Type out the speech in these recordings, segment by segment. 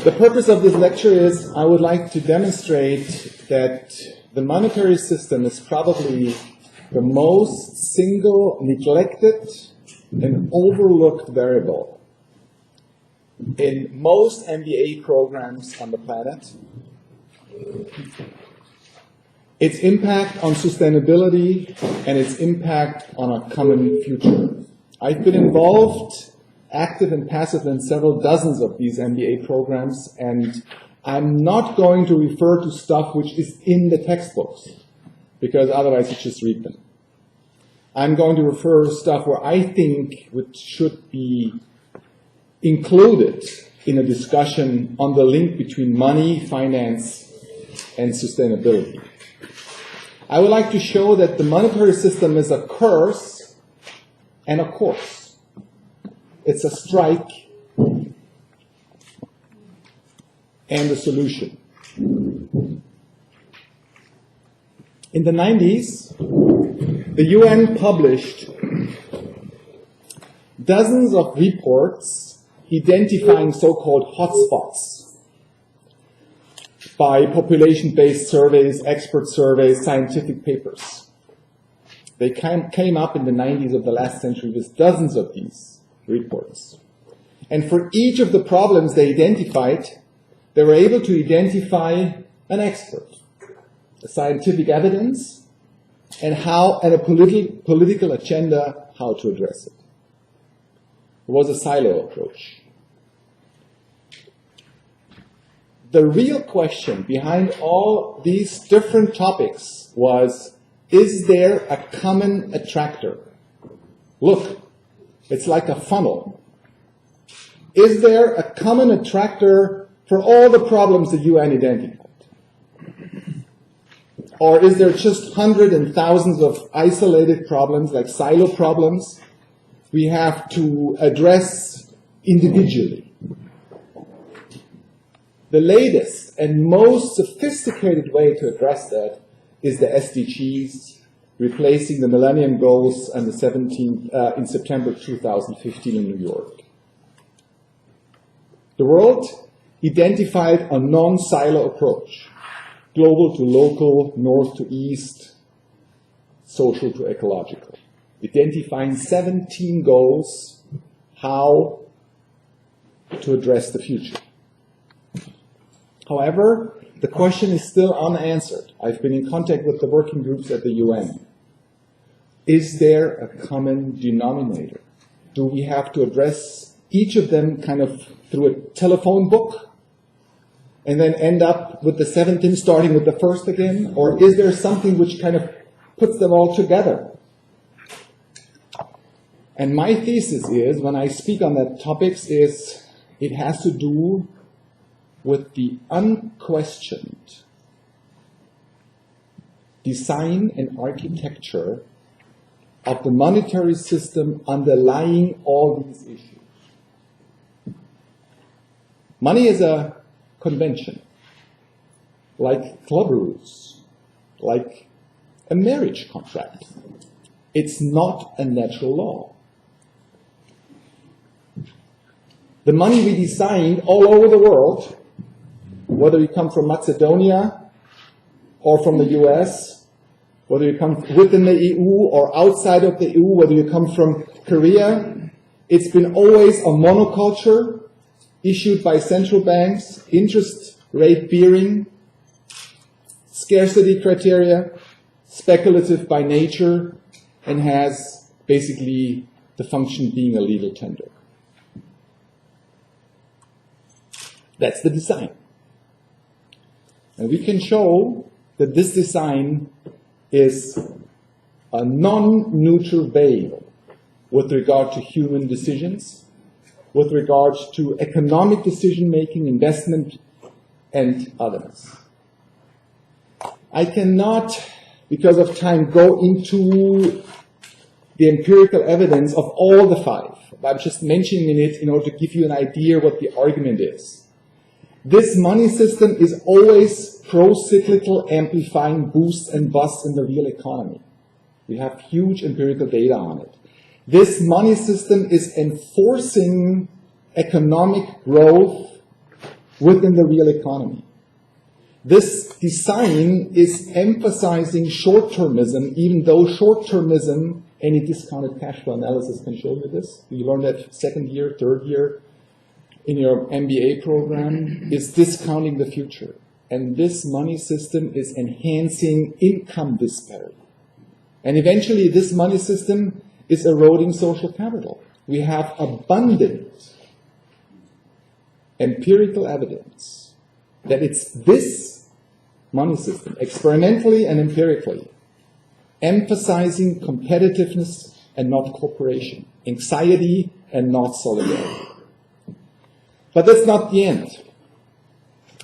The purpose of this lecture is I would like to demonstrate that the monetary system is probably the most single, neglected, and overlooked variable in most MBA programs on the planet. Its impact on sustainability and its impact on a common future. I've been involved, active and passive, in several dozens of these MBA programs, and I'm not going to refer to stuff which is in the textbooks, because otherwise you just read them. I'm going to refer to stuff where I think which should be included in a discussion on the link between money, finance, and sustainability. I would like to show that the monetary system is a curse and a course. It's a strike and a solution. In the 90s, the UN published dozens of reports identifying so-called hotspots by population-based surveys, expert surveys, scientific papers. They came up in the 90s of the last century with dozens of these reports. And for each of the problems they identified, they were able to identify an expert, a scientific evidence, and a political agenda how to address it. It was a silo approach. The real question behind all these different topics was, is there a common attractor? Look, it's like a funnel. Is there a common attractor for all the problems the UN identified? Or is there just hundreds and thousands of isolated problems, like silo problems, we have to address individually? The latest and most sophisticated way to address that is the SDGs, replacing the Millennium Goals on the in September 2015 in New York. The world identified a non-silo approach, global to local, north to east, social to ecological, identifying 17 goals how to address the future. However, the question is still unanswered. I've been in contact with the working groups at the UN. Is there a common denominator? Do we have to address each of them kind of through a telephone book and then end up with the 17 starting with the first again? Or is there something which kind of puts them all together? And my thesis is, when I speak on that topics, is it has to do with the unquestioned design and architecture of the monetary system underlying all these issues. Money is a convention, like club rules, like a marriage contract. It's not a natural law. The money we designed all over the world, whether you come from Macedonia or from the US, whether you come within the EU or outside of the EU, whether you come from Korea, it's been always a monoculture issued by central banks, interest rate bearing, scarcity criteria, speculative by nature, and has basically the function being a legal tender. That's the design. And we can show that this design is a non-neutral veil with regard to human decisions, with regards to economic decision-making, investment, and others. I cannot, because of time, go into the empirical evidence of all the five. I'm just mentioning it in order to give you an idea what the argument is. This money system is always pro-cyclical, amplifying boosts and busts in the real economy. We have huge empirical data on it. This money system is enforcing economic growth within the real economy. This design is emphasizing short-termism, even though short-termism, any discounted cash flow analysis can show you this. You learn that second year, third year in your MBA program, is discounting the future. And this money system is enhancing income disparity. And eventually this money system is eroding social capital. We have abundant empirical evidence that it's this money system, experimentally and empirically, emphasizing competitiveness and not cooperation, anxiety and not solidarity. But that's not the end.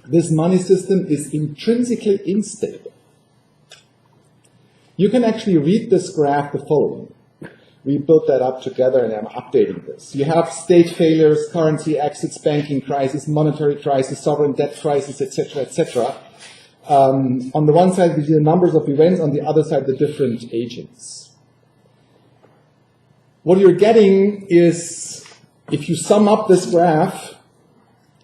This money system is intrinsically unstable. You can actually read this graph the following. We built that up together and I'm updating this. You have state failures, currency exits, banking crisis, monetary crisis, sovereign debt crisis, etc., etc. On the one side, we see the numbers of events, on the other side, the different agents. What you're getting is, if you sum up this graph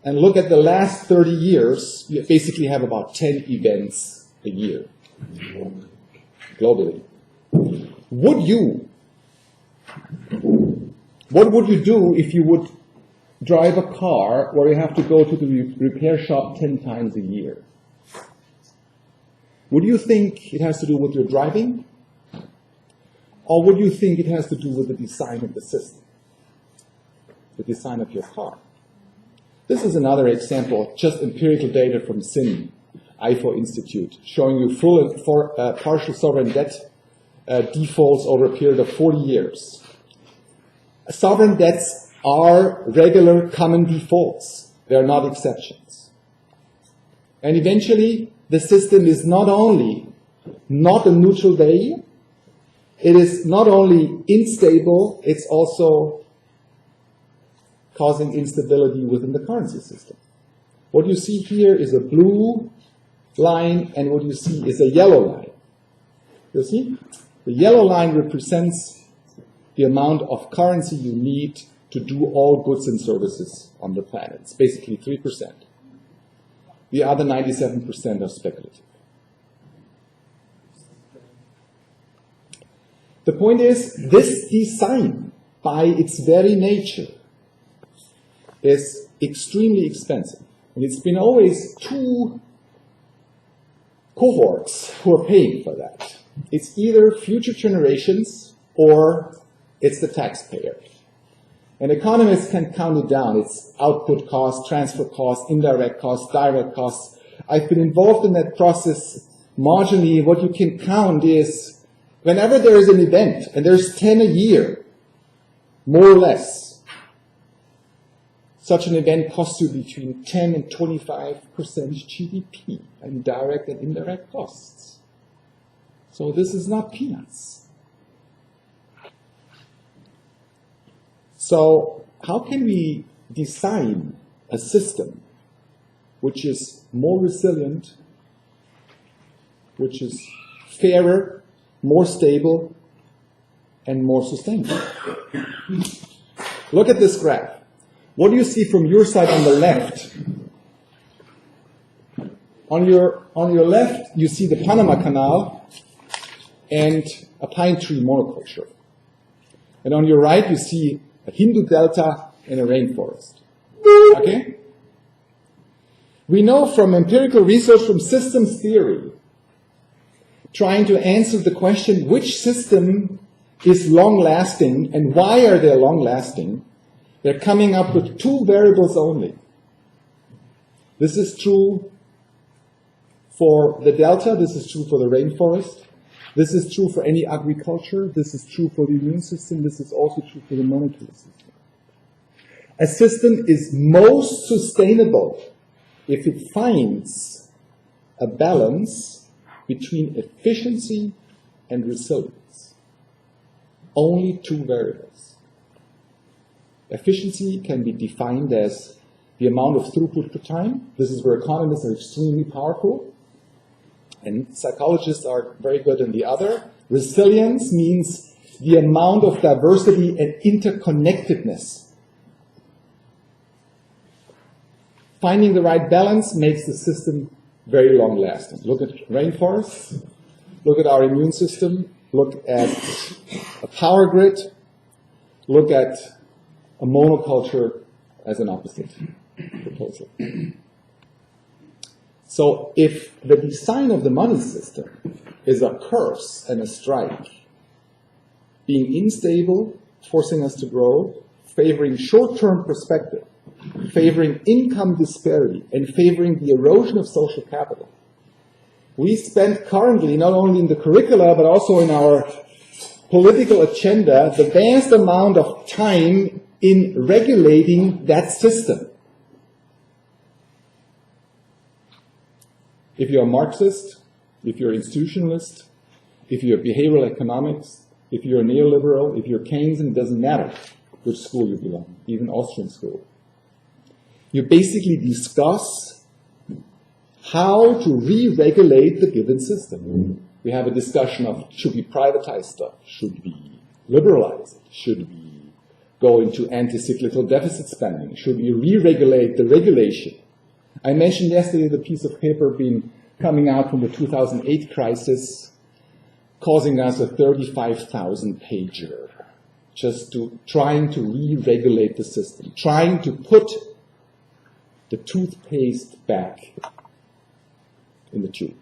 and look at the last 30 years, you basically have about 10 events a year, globally. What would you do if you would drive a car where you have to go to the repair shop 10 times a year? Would you think it has to do with your driving? Or would you think it has to do with the design of the system? The design of your car? This is another example, just empirical data from SIN, IFO Institute, showing you full and partial sovereign debt defaults over a period of 40 years. Sovereign debts are regular common defaults. They are not exceptions. And eventually, the system is not only not a neutral value, it is not only unstable, it's also causing instability within the currency system. What you see here is a blue line, and what you see is a yellow line. You see? The yellow line represents the amount of currency you need to do all goods and services on the planet. It's basically 3%. The other 97% are speculative. The point is, this design, by its very nature, is extremely expensive. And it's been always two cohorts who are paying for that. It's either future generations or it's the taxpayer. And economists can count it down. It's output costs, transfer costs, indirect costs, direct costs. I've been involved in that process marginally. What you can count is whenever there is an event, and there's 10 a year, more or less, such an event costs you between 10 and 25% GDP, and direct and indirect costs. So this is not peanuts. So how can we design a system which is more resilient, which is fairer, more stable, and more sustainable? Look at this graph. What do you see from your side on the left? On your left, you see the Panama Canal and a pine tree monoculture. And on your right, you see a Hindu Delta and a rainforest. Okay? We know from empirical research, from systems theory, trying to answer the question, which system is long-lasting and why are they long-lasting? They're coming up with two variables only. This is true for the Delta, this is true for the rainforest, this is true for any agriculture, this is true for the immune system, this is also true for the monetary system. A system is most sustainable if it finds a balance between efficiency and resilience. Only two variables. Efficiency can be defined as the amount of throughput per time. This is where economists are extremely powerful, and psychologists are very good in the other. Resilience means the amount of diversity and interconnectedness. Finding the right balance makes the system very long-lasting. Look at rainforests, look at our immune system, look at a power grid, look at a monoculture as an opposite proposal. So if the design of the money system is a curse and a strike, being unstable, forcing us to grow, favoring short-term perspective, favoring income disparity, and favoring the erosion of social capital, we spend currently, not only in the curricula, but also in our political agenda, the vast amount of time in regulating that system. If you're a Marxist, if you're an institutionalist, if you're behavioral economics, if you're a neoliberal, if you're Keynesian, it doesn't matter which school you belong, even Austrian school. You basically discuss how to re-regulate the given system. We have a discussion of, should we privatize stuff? Should we liberalize it? Should we go into anti-cyclical deficit spending? Should we re-regulate the regulation? I mentioned yesterday the piece of paper being coming out from the 2008 crisis, causing us a 35,000 pager, just trying to re-regulate the system, trying to put the toothpaste back in the tube.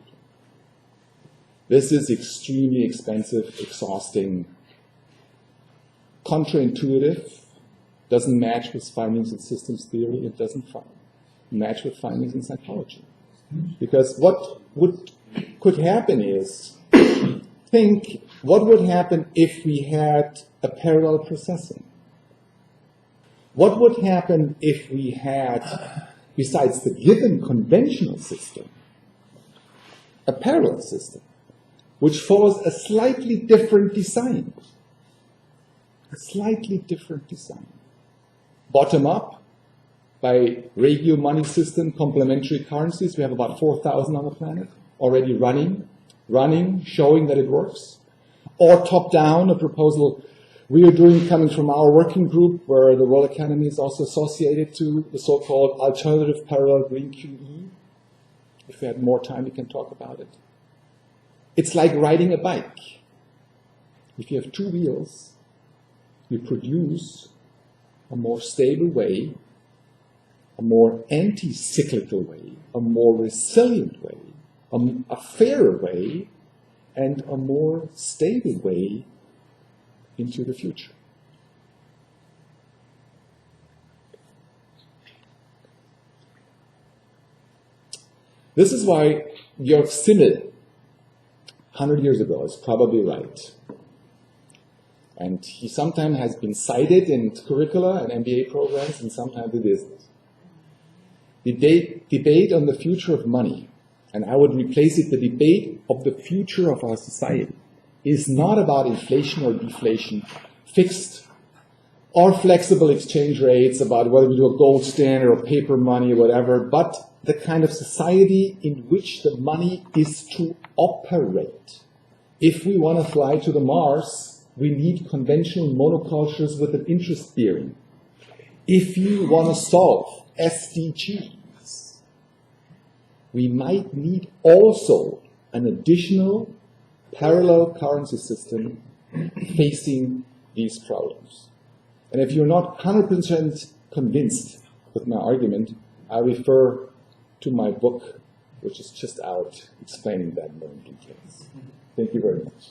This is extremely expensive, exhausting, counterintuitive, doesn't match with findings in systems theory, it doesn't match with findings in psychology. Because what could happen is, think what would happen if we had a parallel processing? What would happen if we had, besides the given conventional system, a parallel system, which follows a slightly different design? A slightly different design. Bottom up, by regio money system, complementary currencies, we have about 4,000 on the planet already running, showing that it works. Or top down, a proposal we are doing coming from our working group, where the World Economy is also associated to the so-called alternative parallel green QE. If we had more time, we can talk about it. It's like riding a bike. If you have two wheels, you produce a more stable way, a more anti-cyclical way, a more resilient way, a fairer way, and a more stable way into the future. This is why Georg Simmel, 100 years ago, is probably right. And he sometimes has been cited in curricula and MBA programs, and sometimes it isn't. Debate on the future of money, and I would replace it, the debate of the future of our society, is not about inflation or deflation, fixed or flexible exchange rates, about whether we do a gold standard or paper money or whatever, but the kind of society in which the money is to operate. If we want to fly to the Mars, we need conventional monocultures with an interest bearing. If you want to solve SDGs, we might need also an additional parallel currency system facing these problems. And if you're not 100% convinced with my argument, I refer to my book, which is just out, explaining that more in details. Thank you very much.